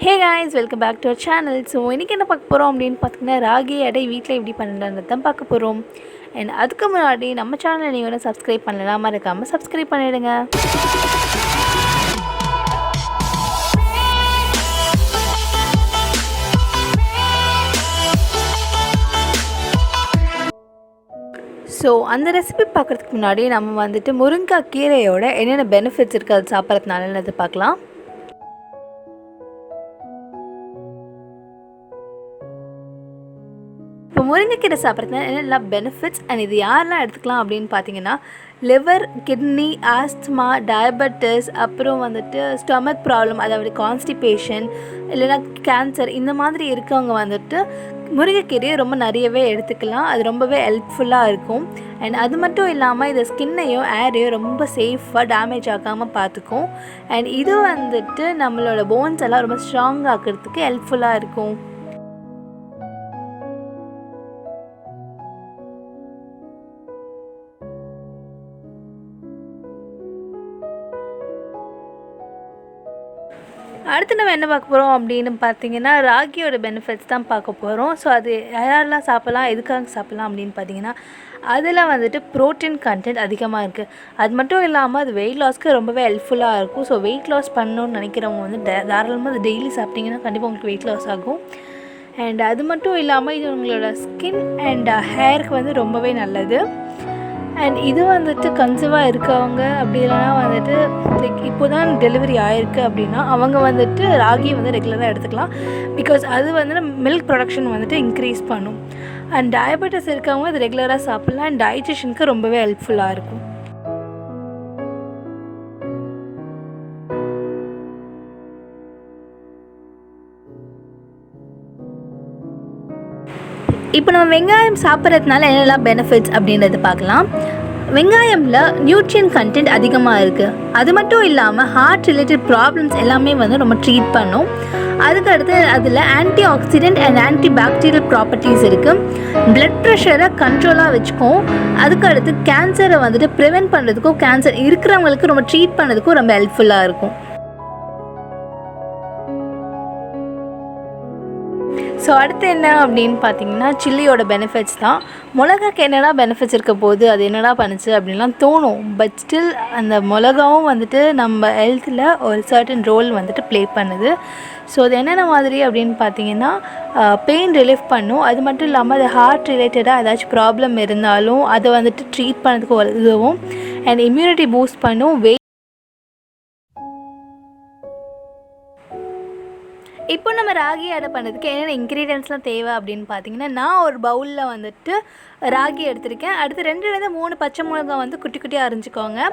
Hey guys, welcome back to our channel. So இன்னைக்கு என்ன பார்க்க போறோம் அப்படினு பார்த்தீங்கன்னா ராகி அடை வீட்ல எப்படி பண்ணலாம்னு தான் பார்க்க போறோம். And அதுக்கு முன்னாடி நம்ம சேனலை நீங்க இன்னும் subscribe பண்ணலனா மறக்காம subscribe பண்ணிடுங்க. ஸோ அந்த ரெசிபி பார்க்குறதுக்கு முன்னாடி நம்ம வந்துட்டு முருங்கைக்காய் கீரையோட என்னென்ன பெனிஃபிட்ஸ் இருக்குது அது சாப்பிட்றதுனாலன்னு பார்க்கலாம். இப்போ முருங்கைக்கீரை சாப்பிட்றதுனால என்னெல்லாம் பெனிஃபிட்ஸ் அண்ட் இது யாரெல்லாம் எடுத்துக்கலாம் அப்படின்னு பார்த்தீங்கன்னா லிவர், கிட்னி, ஆஸ்துமா, டயபெட்டிஸ், அப்புறம் வந்துட்டு ஸ்டொமக் ப்ராப்ளம், அதாவது கான்ஸ்டிபேஷன் இல்லைனா கேன்சர், இந்த மாதிரி இருக்கவங்க வந்துட்டு முருங்கைக்கீரையை ரொம்ப நிறையவே எடுத்துக்கலாம். அது ரொம்பவே ஹெல்ப்ஃபுல்லாக இருக்கும். அண்ட் அது மட்டும் இல்லாமல் இது ஸ்கின்னையும் ஏரையும் ரொம்ப சேஃபாக டேமேஜ் ஆகாமல் பார்த்துக்கும். அண்ட் இது வந்துட்டு நம்மளோட போன்ஸ் எல்லாம் ரொம்ப ஸ்ட்ராங் ஆக்கிறதுக்கு ஹெல்ப்ஃபுல்லாக இருக்கும். அடுத்து நம்ம என்ன பார்க்க போகிறோம் அப்படின்னு பார்த்தீங்கன்னா ராகியோட பெனிஃபிட்ஸ் தான் பார்க்க போகிறோம். ஸோ அது யாரெல்லாம் சாப்பிட்லாம், எதுக்காக சாப்பிட்லாம் அப்படின்னு பார்த்தீங்கன்னா அதில் வந்துட்டு ப்ரோட்டீன் கண்டென்ட் அதிகமாக இருக்குது. அது மட்டும் இல்லாமல் அது வெயிட் லாஸ்க்கு ரொம்பவே ஹெல்ப்ஃபுல்லாக இருக்கும். ஸோ வெயிட் லாஸ் பண்ணணும்னு நினைக்கிறவங்க வந்து தாராளமாக அது டெய்லி சாப்பிட்டிங்கன்னா கண்டிப்பாக உங்களுக்கு வெயிட் லாஸ் ஆகும். அண்ட் அது மட்டும் இல்லாமல் இது உங்களோட ஸ்கின் அண்ட் ஹேருக்கு வந்து ரொம்பவே நல்லது. அண்ட் இது வந்துட்டு கன்சீவாக இருக்கவங்க அப்படி இல்லைனா வந்துட்டு லைக் இப்போ தான் டெலிவரி ஆகிருக்கு அப்படின்னா அவங்க வந்துட்டு ராகி வந்து ரெகுலராக எடுத்துக்கலாம். பிகாஸ் அது வந்து மில்க் ப்ரொடக்ஷன் வந்துட்டு இன்க்ரீஸ் பண்ணும். அண்ட் டயபெட்டிஸ் இருக்கவங்க அது ரெகுலராக சாப்பிட்லாம். அண்ட் டைஜஷனுக்கு ரொம்பவே ஹெல்ப்ஃபுல்லாக இருக்கும். இப்போ நம்ம வெங்காயம் சாப்பிட்றதுனால என்னெல்லாம் பெனிஃபிட்ஸ் அப்படின்றது பார்க்கலாம். வெங்காயமில் நியூட்ரியன் கண்டென்ட் அதிகமாக இருக்குது. அது மட்டும் இல்லாமல் ஹார்ட் ரிலேட்டட் ப்ராப்ளம்ஸ் எல்லாமே வந்து ரொம்ப ட்ரீட் பண்ணும். அதுக்கடுத்து அதில் anti accident and anti bacterial properties இருக்குது. பிளட் ப்ரெஷரை கண்ட்ரோலாக வச்சுக்கும். அதுக்கடுத்து கேன்சரை வந்துட்டு ப்ரிவென்ட் பண்ணுறதுக்கும் கேன்சர் இருக்கிறவங்களுக்கு ரொம்ப ட்ரீட் பண்ணுறதுக்கும் ரொம்ப ஹெல்ப்ஃபுல்லாக இருக்கும். ஸோ அடுத்து என்ன அப்படின்னு பார்த்தீங்கன்னா சில்லியோட பெனிஃபிட்ஸ் தான். மிளகாக்கு என்னடா பெனிஃபிட்ஸ் இருக்க போது, அது என்னடா பண்ணுச்சு அப்படின்லாம் தோணும். பட் ஸ்டில் அந்த மிளகாவும் வந்துட்டு நம்ம ஹெல்த்தில் ஒரு சர்டன் ரோல் வந்துட்டு ப்ளே பண்ணுது. ஸோ அது என்னென்ன மாதிரி அப்படின்னு பார்த்தீங்கன்னா பெயின் ரிலீஃப் பண்ணும். அது மட்டும் இல்லாமல் அது ஹார்ட் ரிலேட்டடாக ஏதாச்சும் ப்ராப்ளம் இருந்தாலும் அதை வந்துட்டு ட்ரீட் பண்ணுறதுக்கு உதவும். அண்ட் இம்யூனிட்டி பூஸ்ட் பண்ணும். இப்போ நம்ம ராகி அடை பண்ணுறதுக்கு என்னென்ன இன்க்ரீடியன்ட்ஸ்லாம் தேவை அப்படின்னு பார்த்தீங்கன்னா நான் ஒரு பவுலில் வந்துட்டு ராகி எடுத்திருக்கேன். அடுத்து 2-3 பச்சை மிளகாய் வந்து குட்டி குட்டியாக அரிஞ்சிக்கோங்க.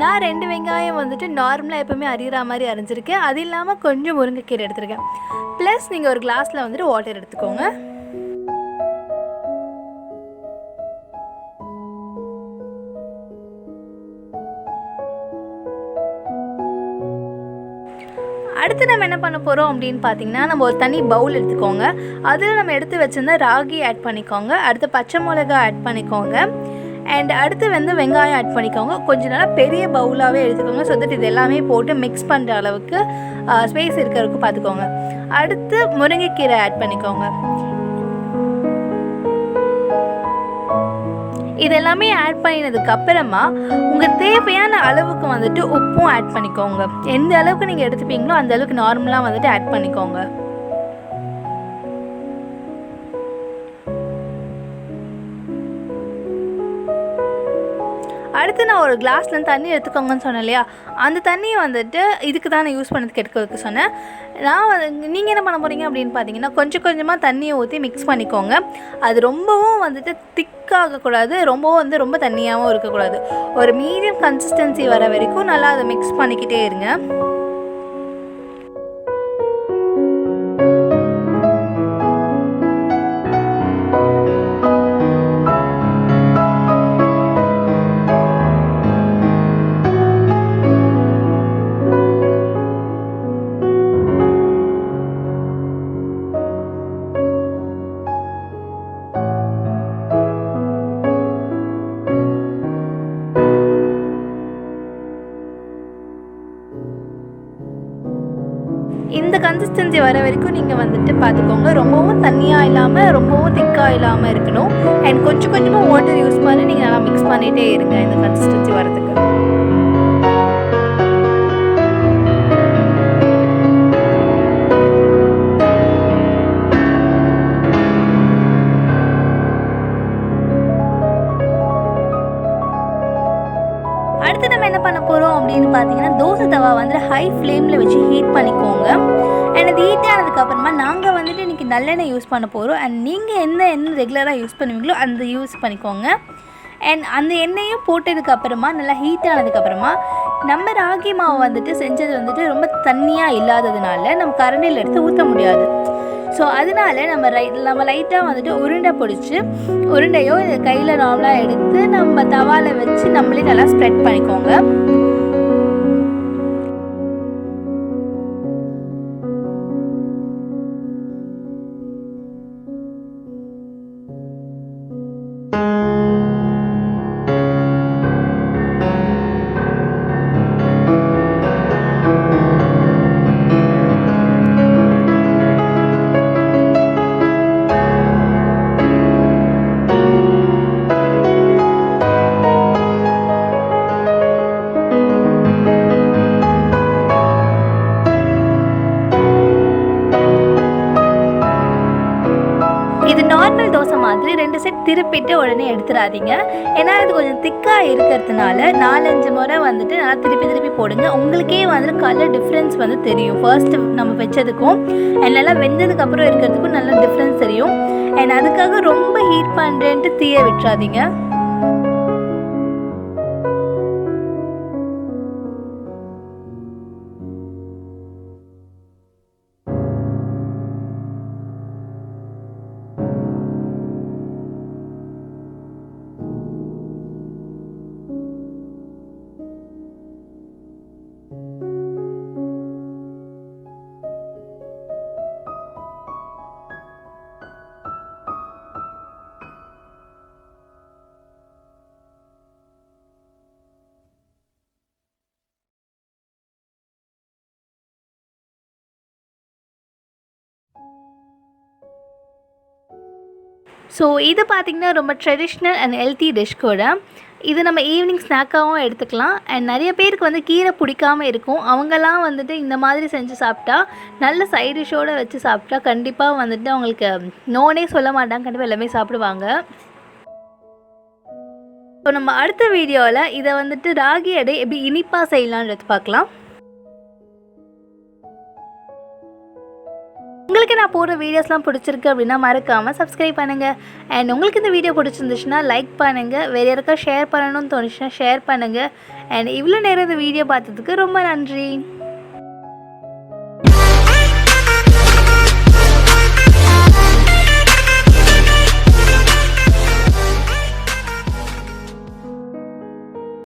நான் 2 வெங்காயம் வந்துட்டு நார்மலாக எப்போவுமே அரிகிற மாதிரி அரிஞ்சிருக்கேன். அது இல்லாமல் கொஞ்சம் முருங்கைக்கீரை எடுத்திருக்கேன். ப்ளஸ் நீங்கள் ஒரு கிளாஸில் வந்துட்டு வாட்டர் எடுத்துக்கோங்க. அடுத்து நம்ம என்ன பண்ண போகிறோம் அப்படின்னு பார்த்தீங்கன்னா நம்ம ஒரு தனி பவுல் எடுத்துக்கோங்க. அதில் நம்ம எடுத்து வச்சுருந்தா ராகி ஆட் பண்ணிக்கோங்க. அடுத்து பச்சை மிளகாய் ஆட் பண்ணிக்கோங்க. அண்ட் அடுத்து வந்து வெங்காயம் ஆட் பண்ணிக்கோங்க. கொஞ்சம் நல்லா பெரிய பவுலாகவே எடுத்துக்கோங்க. ஸோ தட் இது எல்லாமே போட்டு மிக்ஸ் பண்ணுற அளவுக்கு ஸ்பேஸ் இருக்கிறதுக்கு பார்த்துக்கோங்க. அடுத்து முருங்கைக்கீரை ஆட் பண்ணிக்கோங்க. இதெல்லாமே ஆட் பண்ணினதுக்கு அப்புறமா உங்கள் தேவையான அளவுக்கு வந்துட்டு உப்பும் ஆட் பண்ணிக்கோங்க. எந்த அளவுக்கு நீங்கள் எடுத்துப்பீங்களோ அந்த அளவுக்கு நார்மலாக வந்துட்டு ஆட் பண்ணிக்கோங்க. அடுத்து நான் ஒரு கிளாஸ்லேருந்து தண்ணி எடுத்துக்கோங்கன்னு சொன்னேன் இல்லையா, அந்த தண்ணியை வந்துட்டு இதுக்கு தான் நான் யூஸ் பண்ணதுக்கு எடுக்க வைக்க சொன்னேன். நான் நீங்கள் என்ன பண்ண போகிறீங்க அப்படின்னு பார்த்தீங்கன்னா கொஞ்சம் கொஞ்சமாக தண்ணியை ஊற்றி மிக்ஸ் பண்ணிக்கோங்க. அது ரொம்பவும் வந்துட்டு திக்காகக்கூடாது, ரொம்பவும் வந்து ரொம்ப தண்ணியாகவும் இருக்கக்கூடாது. ஒரு மீடியம் கன்சிஸ்டன்சி வர வரைக்கும் நல்லா அதை மிக்ஸ் பண்ணிக்கிட்டே இருங்க. கன்சிஸ்டன்சி வர வரைக்கும் நீங்கள் வந்துட்டு பார்த்துக்கோங்க. ரொம்பவும் தண்ணியாக இல்லாமல் ரொம்பவும் திக்காக இல்லாமல் இருக்கணும். அண்ட் கொஞ்சம் கொஞ்சமாக வாட்டர் யூஸ் பண்ணி நீங்கள் நல்லா மிக்ஸ் பண்ணிகிட்டே இருங்க இந்த கன்சிஸ்டன்சி வரதுக்கு. அடுத்து நம்ம என்ன பண்ண போகிறோம் அப்படின்னு பார்த்தீங்கன்னா, தோசை தவா வந்து ஹை ஃப்ளேமில் வச்சு ஹீட் பண்ணிக்கோங்க. அண்ட் அது ஹீட் ஆனதுக்கப்புறமா நாங்கள் வந்துட்டு இன்றைக்கி நல்லெண்ணெய் யூஸ் பண்ண போகிறோம். அண்ட் நீங்கள் எண்ணெய் ரெகுலராக யூஸ் பண்ணுவீங்களோ அந்த யூஸ் பண்ணிக்கோங்க. அண்ட் அந்த எண்ணெயும் போட்டதுக்கப்புறமா நல்லா ஹீட் ஆனதுக்கப்புறமா நம்ம ராகி மாவு வந்துட்டு செஞ்சது வந்துட்டு ரொம்ப தண்ணியாக இல்லாததுனால நம்ம கரண்டியில் எடுத்து ஊற்ற முடியாது. ஸோ அதனால நம்ம லைட்டாக வந்துட்டு உருண்டை பிடிச்சி உருண்டையோ இதை கையில் நார்மலாக எடுத்து நம்ம தவாவில் வச்சு நம்மளே நல்லா ஸ்ப்ரெட் பண்ணிக்கோங்க. இது நார்மல் தோசை மாதிரி 2 செட் திருப்பிட்டு உடனே எடுத்துடாதீங்க. ஏன்னா இது கொஞ்சம் திக்காக இருக்கிறதுனால 4-5 முறை வந்துட்டு நல்லா திருப்பி போடுங்க. உங்களுக்கே வந்துட்டு கலர் டிஃப்ரென்ஸ் வந்து தெரியும். ஃபர்ஸ்ட்டு நம்ம வச்சதுக்கும் நல்லா வெந்ததுக்கப்புறம் இருக்கிறதுக்கும் நல்ல டிஃப்ரென்ஸ் தெரியும். அண்ட் அதுக்காக ரொம்ப ஹீட் பண்ணுறேன்ட்டு தீய விட்டுறாதீங்க. ஸோ இது பார்த்திங்கன்னா ரொம்ப ட்ரெடிஷ்னல் அண்ட் ஹெல்த்தி டிஷ் கூட. இது நம்ம ஈவினிங் ஸ்நாக்காகவும் எடுத்துக்கலாம். அண்ட் நிறைய பேருக்கு வந்து கீரை பிடிக்காமல் இருக்கும். அவங்கெல்லாம் வந்துட்டு இந்த மாதிரி செஞ்சு சாப்பிட்டா நல்ல சைட் டிஷ்ஷோடு வச்சு சாப்பிட்டா கண்டிப்பாக வந்துட்டு அவங்களுக்கு நோனே சொல்ல மாட்டாங்க. கண்டிப்பாக எல்லாமே சாப்பிடுவாங்க. இப்போ நம்ம அடுத்த வீடியோவில் இதை வந்துட்டு ராகி அடை எப்படி இனிப்பாக செய்யலான்றது பார்க்கலாம். உங்களுக்கு நான் போடுற வீடியோஸ்லாம் பிடிச்சிருக்கு அப்படின்னா மறக்காமல் சப்ஸ்கிரைப் பண்ணுங்கள். அண்ட் உங்களுக்கு இந்த வீடியோ பிடிச்சிருந்துச்சுன்னா லைக் பண்ணுங்கள். வேறு யாருக்கா ஷேர் பண்ணணும்னு தோணுச்சுன்னா ஷேர் பண்ணுங்கள். அண்ட் இவ்வளோ நேரம் இந்த வீடியோ பார்த்ததுக்கு ரொம்ப நன்றி.